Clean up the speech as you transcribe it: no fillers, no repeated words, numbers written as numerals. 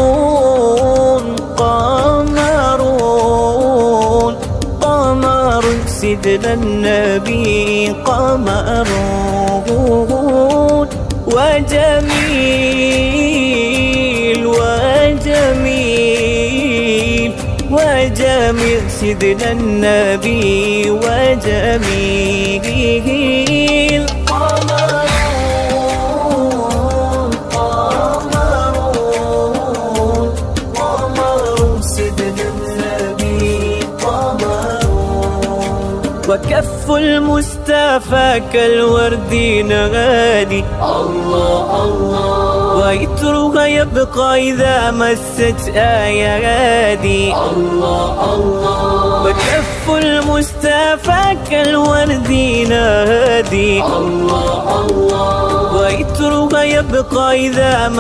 قمرون قمرون قمر سيدنا النبي قمرون وجميل وجميل وجميل سيدنا النبي وجميل قمرون قمرون قمر سيدنا النبي قمرون وكف المصطفى كالورد نغادي الله الله ويترها يبقى إذا مست أيادي الله الله وكف المصطفى كالورد نهادي الله الله ويترها يبقى إذا مست